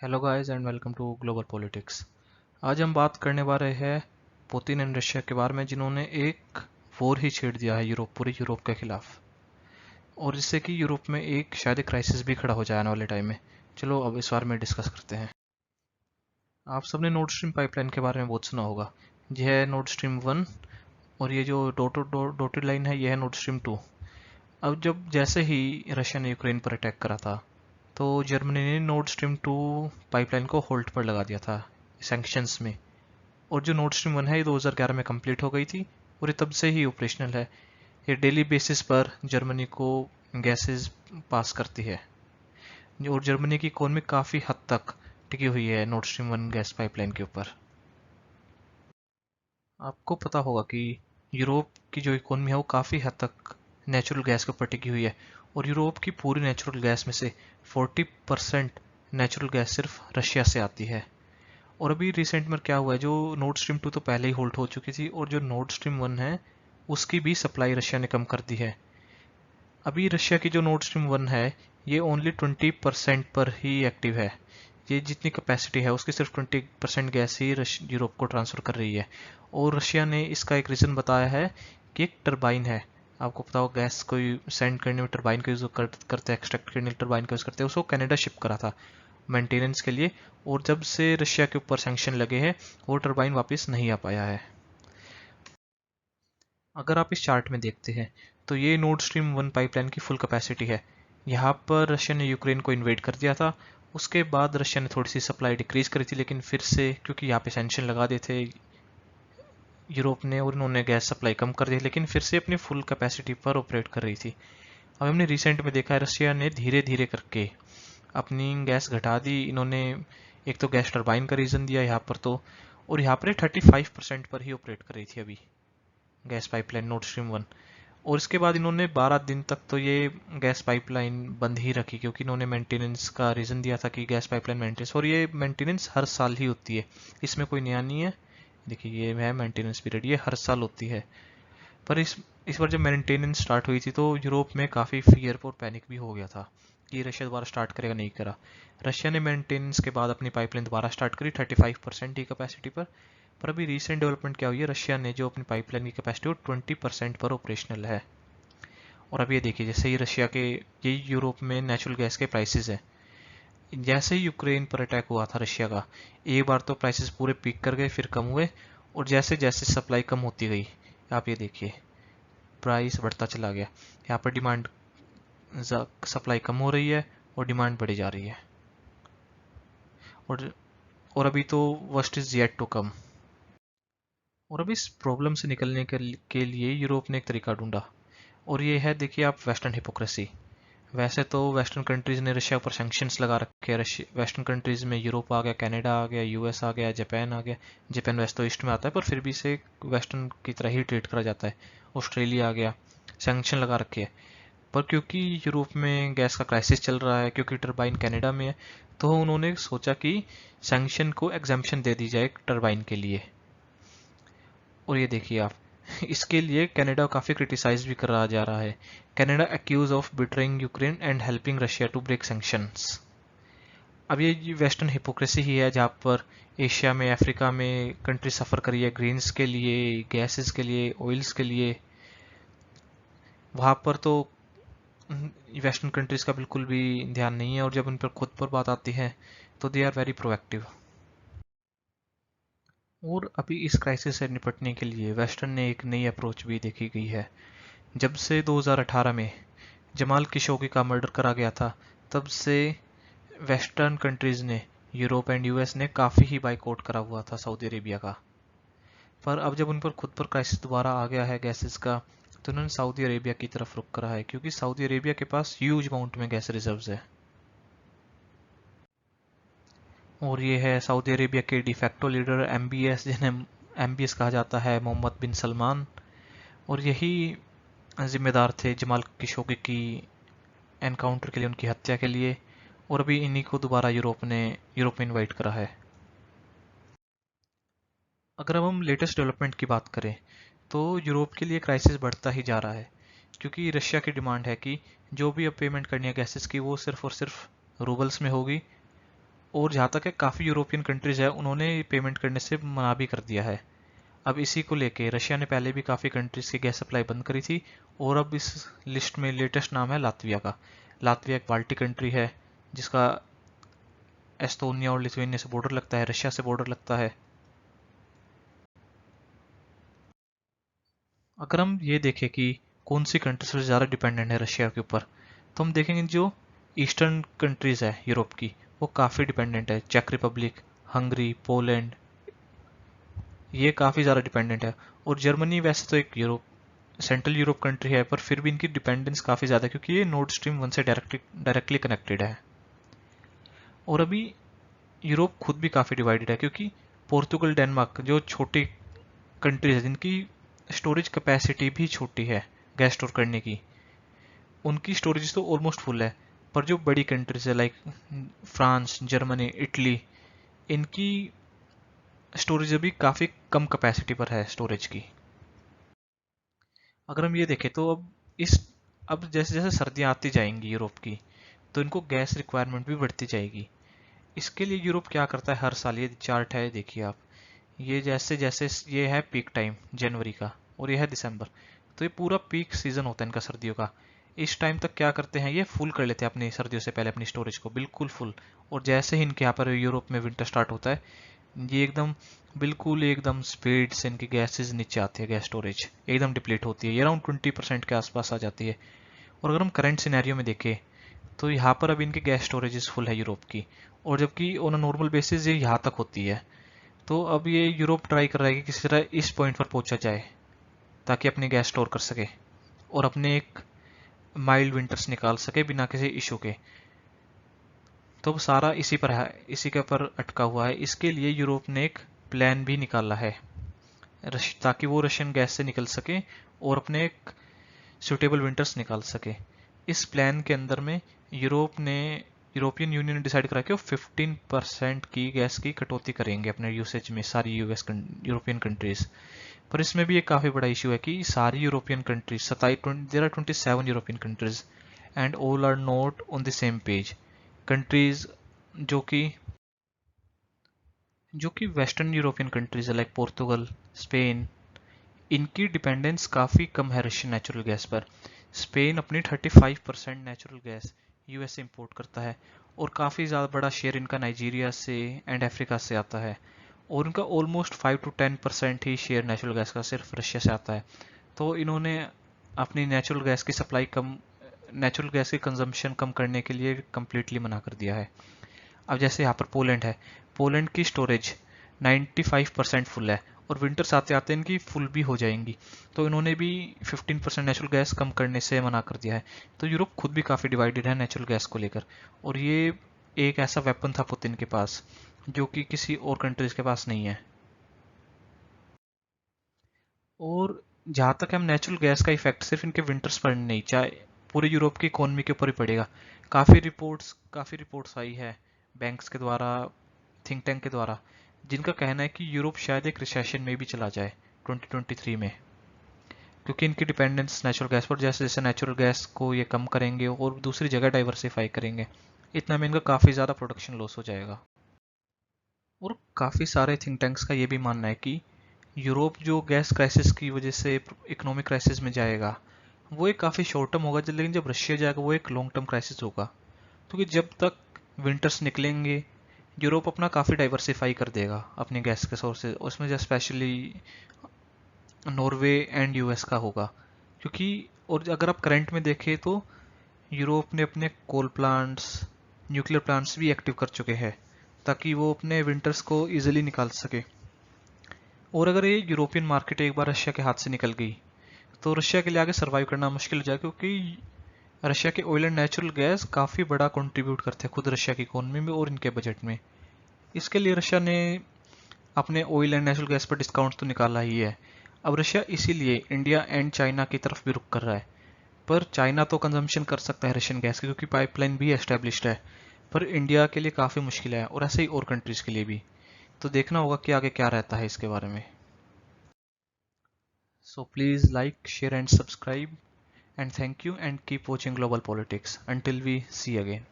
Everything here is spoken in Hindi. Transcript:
Hello guys and welcome to global politics. आज हम बात करने वाले हैं पुतिन एंड रशिया के बारे में, जिन्होंने एक वॉर ही छेड़ दिया है पूरे यूरोप के खिलाफ, और जिससे कि यूरोप में एक शायद क्राइसिस भी खड़ा हो जाए आने वाले टाइम में। चलो अब इस बारे में डिस्कस करते हैं। आप सबने नॉर्ड स्ट्रीम पाइपलाइन के बारे में बहुत सुना होगा। यह है नॉर्ड स्ट्रीम 1, और ये जो डॉटेड लाइन है, यह है नॉर्ड स्ट्रीम 2। अब जब जैसे ही रशिया ने यूक्रेन पर अटैक करा था, तो जर्मनी ने नॉर्ड स्ट्रीम 2 पाइपलाइन को होल्ड पर लगा दिया था सैंक्शंस में। और जो नॉर्ड स्ट्रीम 1 है, ये 2011 में कंप्लीट हो गई थी और ये तब से ही ऑपरेशनल है। ये डेली बेसिस पर जर्मनी को गैसेस पास करती है, और जर्मनी की इकोनॉमी काफ़ी हद तक टिकी हुई है नॉर्ड स्ट्रीम 1 गैस पाइपलाइन के ऊपर। आपको पता होगा कि यूरोप की जो इकोनॉमी है वो काफ़ी हद तक नेचुरल गैस के ऊपर टिकी हुई है, और यूरोप की पूरी नेचुरल गैस में से 40% नेचुरल गैस सिर्फ रशिया से आती है। और अभी रिसेंट में क्या हुआ है, जो नॉर्ड स्ट्रीम 2 तो पहले ही होल्ड हो चुकी थी, और जो नॉर्ड स्ट्रीम 1 है उसकी भी सप्लाई रशिया ने कम कर दी है। अभी रशिया की जो नॉर्ड स्ट्रीम 1 है, ये ओनली 20% पर ही एक्टिव है। ये जितनी कैपेसिटी है उसकी सिर्फ 20% गैस ही यूरोप को ट्रांसफर कर रही है। और रशिया ने इसका एक रीज़न बताया है कि एक टरबाइन है। आपको पता हो, गैस कोई सेंड करने में टरबाइन का यूज़ करते हैं, एक्सट्रैक्ट करने में टरबाइन का यूज़ करते हैं। उसको कनाडा शिप करा था मेंटेनेंस के लिए, और जब से रशिया के ऊपर सैंक्शन लगे हैं, वो टरबाइन वापस नहीं आ पाया है। अगर आप इस चार्ट में देखते हैं, तो ये नॉर्ड स्ट्रीम 1 पाइपलाइन की फुल कैपेसिटी है। यहाँ पर रशिया ने यूक्रेन को इन्वेड कर दिया था। उसके बाद रशिया ने थोड़ी सी सप्लाई डिक्रीज करी थी, लेकिन फिर से क्योंकि यहाँ पे सैंक्शन लगा दिए थे यूरोप ने, और उन्होंने गैस सप्लाई कम कर दी, लेकिन फिर से अपनी फुल कैपेसिटी पर ऑपरेट कर रही थी। अब हमने रिसेंट में देखा है, रशिया ने धीरे धीरे करके अपनी गैस घटा दी। इन्होंने एक तो गैस टरबाइन का रीज़न दिया यहाँ पर, तो और यहाँ पर 35% पर ही ऑपरेट कर रही थी अभी गैस पाइपलाइन नॉर्ड स्ट्रीम 1। और इसके बाद इन्होंने 12 दिन तक तो ये गैस पाइपलाइन बंद ही रखी, क्योंकि इन्होंने मेंटेनेंस का रीज़न दिया था कि गैस पाइपलाइन मेंटेनेंस, और ये मेंटेनेंस हर साल ही होती है, इसमें कोई नया नहीं है। देखिए, ये है मेंटेनेंस पीरियड, ये हर साल होती है। पर इस बार जब मेंटेनेंस स्टार्ट हुई थी, तो यूरोप में काफ़ी फियर और पैनिक भी हो गया था कि रशिया दोबारा स्टार्ट करेगा, नहीं करा। रशिया ने मेंटेनेंस के बाद अपनी पाइपलाइन दोबारा स्टार्ट करी 35% की कैपेसिटी पर अभी रीसेंट डेवलपमेंट क्या हुई है, रशिया ने जो अपनी पाइपलाइन की कैपेसिटी वो 20% पर ऑपरेशनल है। और अब ये देखिए, जैसे ही रशिया के, ये यूरोप में नेचुरल गैस के प्राइसेस है, जैसे ही यूक्रेन पर अटैक हुआ था रशिया का, एक बार तो प्राइसेस पूरे पीक कर गए, फिर कम हुए, और जैसे जैसे सप्लाई कम होती गई, आप ये देखिए प्राइस बढ़ता चला गया। यहाँ पर डिमांड, सप्लाई कम हो रही है और डिमांड बढ़ी जा रही है। और और अभी तो worst is yet to come. और अब इस प्रॉब्लम से निकलने के लिए यूरोप ने एक तरीका ढूंढा, और ये है, देखिए आप, वेस्टर्न हिपोक्रेसी। वैसे तो वेस्टर्न कंट्रीज ने रशिया पर सैंक्शंस लगा रखे हैं। वेस्टर्न कंट्रीज में यूरोप आ गया, कनाडा आ गया, यूएस आ गया, जापान आ गया। जापान वैसे तो ईस्ट में आता है, पर फिर भी इसे वेस्टर्न की तरह ही ट्रीट करा जाता है। ऑस्ट्रेलिया आ गया, सैंक्शन लगा रखे हैं। पर क्योंकि यूरोप में गैस का क्राइसिस चल रहा है, क्योंकि टरबाइन कनाडा में है, तो उन्होंने सोचा कि सैंक्शन को एग्जाम्पशन दे दी जाए टरबाइन के लिए। और ये देखिए आप, इसके लिए कनाडा काफ़ी क्रिटिसाइज भी करा जा रहा है। Canada accuse of betraying Ukraine and helping Russia to break sanctions. अब ये वेस्टर्न हिपोक्रेसी ही है, जहाँ पर एशिया में, अफ्रीका में कंट्री सफ़र करी है ग्रीन्स के लिए, गैसेस के लिए, ऑयल्स के लिए। वहाँ पर तो वेस्टर्न कंट्रीज का बिल्कुल भी ध्यान नहीं है, और जब उन पर खुद पर बात आती है तो दे आर वेरी प्रोएक्टिव। और अभी इस क्राइसिस से निपटने के लिए वेस्टर्न ने एक नई अप्रोच भी देखी गई है। जब से 2018 में जमाल खशोगी का मर्डर करा गया था, तब से वेस्टर्न कंट्रीज ने, यूरोप एंड यूएस ने काफ़ी ही बाइकआउट करा हुआ था सऊदी अरेबिया का। पर अब जब उन पर खुद पर क्राइसिस दोबारा आ गया है गैसेस का, तो उन्होंने सऊदी अरेबिया की तरफ रुख करा है, क्योंकि सऊदी अरेबिया के पास ह्यूज अमाउंट में गैस रिजर्व्स है। और ये है सऊदी अरेबिया के डिफेक्टो लीडर एमबीएस, जिन्हें एमबीएस कहा जाता है, मोहम्मद बिन सलमान। और यही जिम्मेदार थे जमाल खशोगी की एनकाउंटर के लिए, उनकी हत्या के लिए। और अभी इन्हीं को दोबारा यूरोप में इनवाइट करा है। अगर अब हम लेटेस्ट डेवलपमेंट की बात करें, तो यूरोप के लिए क्राइसिस बढ़ता ही जा रहा है, क्योंकि रशिया की डिमांड है कि जो भी अब पेमेंट करनी है गैसेस की, वो सिर्फ और सिर्फ रूबल्स में होगी। और जहाँ तक है काफ़ी यूरोपियन कंट्रीज है उन्होंने पेमेंट करने से मना भी कर दिया है। अब इसी को लेके रशिया ने पहले भी काफ़ी कंट्रीज की गैस सप्लाई बंद करी थी, और अब इस लिस्ट में लेटेस्ट नाम है लातविया का। लातविया एक बाल्टी कंट्री है जिसका एस्तोनिया और लिथुआनिया से बॉर्डर लगता है, रशिया से बॉर्डर लगता है। अगर हम ये देखें कि कौन सी कंट्री सबसे ज़्यादा डिपेंडेंट है रशिया के ऊपर, तो हम देखेंगे जो ईस्टर्न कंट्रीज है यूरोप की वो काफ़ी डिपेंडेंट है। चेक रिपब्लिक, हंगरी, पोलैंड, ये काफ़ी ज़्यादा डिपेंडेंट है। और जर्मनी वैसे तो एक यूरोप सेंट्रल यूरोप कंट्री है, पर फिर भी इनकी डिपेंडेंस काफ़ी ज़्यादा है क्योंकि ये नॉर्ड स्ट्रीम 1 से डायरेक्टली कनेक्टेड है। और अभी यूरोप खुद भी काफ़ी डिवाइडेड है क्योंकि पोर्तुगल, डेनमार्क जो छोटी कंट्रीज है जिनकी स्टोरेज कैपेसिटी भी छोटी है गैस स्टोर करने की, उनकी स्टोरेज तो ऑलमोस्ट फुल है। पर जो बड़ी कंट्रीज है लाइक फ्रांस, जर्मनी, इटली, इनकी स्टोरेज अभी काफ़ी कम कैपेसिटी पर है स्टोरेज की। अगर हम ये देखें तो अब जैसे जैसे सर्दियाँ आती जाएंगी यूरोप की, तो इनको गैस रिक्वायरमेंट भी बढ़ती जाएगी। इसके लिए यूरोप क्या करता है हर साल, ये चार्ट है देखिए आप, ये जैसे जैसे ये है पीक टाइम जनवरी का और ये है दिसंबर, तो ये पूरा पीक सीजन होता है इनका सर्दियों का। इस टाइम तक क्या करते हैं, ये फुल कर लेते हैं अपनी सर्दियों से पहले अपनी स्टोरेज को बिल्कुल फुल। और जैसे ही इनके यहाँ पर यूरोप में विंटर स्टार्ट होता है, ये बिल्कुल एकदम स्पीड से इनकी गैसेज नीचे आती है, गैस स्टोरेज एकदम डिप्लीट होती है, ये अराउंड 20% के आसपास आ जाती है। और अगर हम करंट सिनेरियो में देखें तो यहाँ पर अब इनकी गैस स्टोरेज फुल है यूरोप की, और जबकि ऑन अ नॉर्मल बेसिस ये यहाँ तक होती है। तो अब ये यूरोप ट्राई कर रहा है कि किसी तरह इस पॉइंट पर पहुंचा जाए ताकि अपनी गैस स्टोर कर सके और अपने एक माइल्ड विंटर्स निकाल सके बिना किसी इशू के। तो अब सारा इसी पर है, इसी के ऊपर अटका हुआ है। इसके लिए यूरोप ने एक प्लान भी निकाला है ताकि वो रशियन गैस से निकल सके और अपने एक सुटेबल विंटर्स निकाल सके। इस प्लान के अंदर में यूरोपियन यूनियन ने डिसाइड करा कि वो 15% की गैस की कटौती करेंगे अपने यूसेज में, सारी यूरोपियन कंट्रीज। पर इसमें भी एक काफ़ी बड़ा इशू है कि सारी European countries, there are 27 European countries and all are not on the same page. Countries जो कि वेस्टर्न यूरोपियन कंट्रीज है लाइक पोर्तुगल, स्पेन, इनकी डिपेंडेंस काफ़ी कम है रशियन नेचुरल गैस पर। स्पेन अपनी 35% नेचुरल गैस यूएस से इंपोर्ट करता है, और काफ़ी ज़्यादा बड़ा शेयर इनका नाइजीरिया से एंड अफ्रीका से आता है। और इनका almost 5 to 10% he share natural gas का सिर्फ रशिया से आता है। तो इन्होंने अपनी नेचुरल गैस की कंजम्पशन कम करने के लिए कम्प्लीटली मना कर दिया है। अब जैसे यहाँ पर पोलैंड है, पोलैंड की स्टोरेज 95% फुल है, और विंटर्स आते आते इनकी फुल भी हो जाएंगी। तो इन्होंने भी 15% नेचुरल गैस कम करने से मना कर दिया है। तो यूरोप खुद भी काफ़ी डिवाइडेड है नेचुरल गैस को लेकर, और ये एक ऐसा वेपन था पुतिन के पास जो कि किसी और कंट्रीज के पास नहीं है। और जहाँ तक हम नेचुरल गैस का इफेक्ट सिर्फ इनके विंटर्स पर नहीं, चाहे पूरे यूरोप की इकोनॉमी के ऊपर ही पड़ेगा। काफ़ी रिपोर्ट्स आई है बैंक्स के द्वारा, थिंक टैंक के द्वारा, जिनका कहना है कि यूरोप शायद एक रिसेशन में भी चला जाए 2023 में, क्योंकि इनकी डिपेंडेंस नेचुरल गैस पर, जैसे जैसे नेचुरल गैस को ये कम करेंगे और दूसरी जगह डाइवर्सिफाई करेंगे, इतना में इनका काफ़ी ज़्यादा प्रोडक्शन लॉस हो जाएगा। और काफ़ी सारे थिंक टैंक्स का ये भी मानना है कि यूरोप जो गैस क्राइसिस की वजह से इकोनॉमिक क्राइसिस में जाएगा, वो एक काफ़ी शॉर्ट टर्म होगा, लेकिन जब रशिया जाएगा वो एक लॉन्ग टर्म क्राइसिस होगा। क्योंकि जब तक विंटर्स निकलेंगे, यूरोप अपना काफ़ी डाइवर्सिफाई कर देगा अपने गैस के सोर्सेज, उसमें जो स्पेशली नॉर्वे एंड यूएस का होगा। क्योंकि और अगर आप करंट में देखें तो यूरोप ने अपने कोल प्लांट्स, न्यूक्लियर प्लांट्स भी एक्टिव कर चुके हैं ताकि वो अपने विंटर्स को इजीली निकाल सके। और अगर ये यूरोपियन मार्केट एक बार रशिया के हाथ से निकल गई, तो रशिया के लिए आगे सर्वाइव करना मुश्किल हो जाएगा, क्योंकि रशिया के ऑयल एंड नेचुरल गैस काफ़ी बड़ा कंट्रीब्यूट करते हैं खुद रशिया की इकोनॉमी में और इनके बजट में। इसके लिए रशिया ने अपने ऑयल एंड नेचुरल गैस पर डिस्काउंट तो निकाला ही है। अब रशिया इसीलिए इंडिया एंड चाइना की तरफ भी रुख कर रहा है। पर चाइना तो कंजम्पशन कर सकता है रशियन गैस की क्योंकि पाइपलाइन भी एस्टेब्लिश्ड है, पर इंडिया के लिए काफ़ी मुश्किल है, और ऐसे ही और कंट्रीज़ के लिए भी। तो देखना होगा कि आगे क्या रहता है इसके बारे में। So please like, share and subscribe, and thank you and keep watching Global Politics. Until we see again.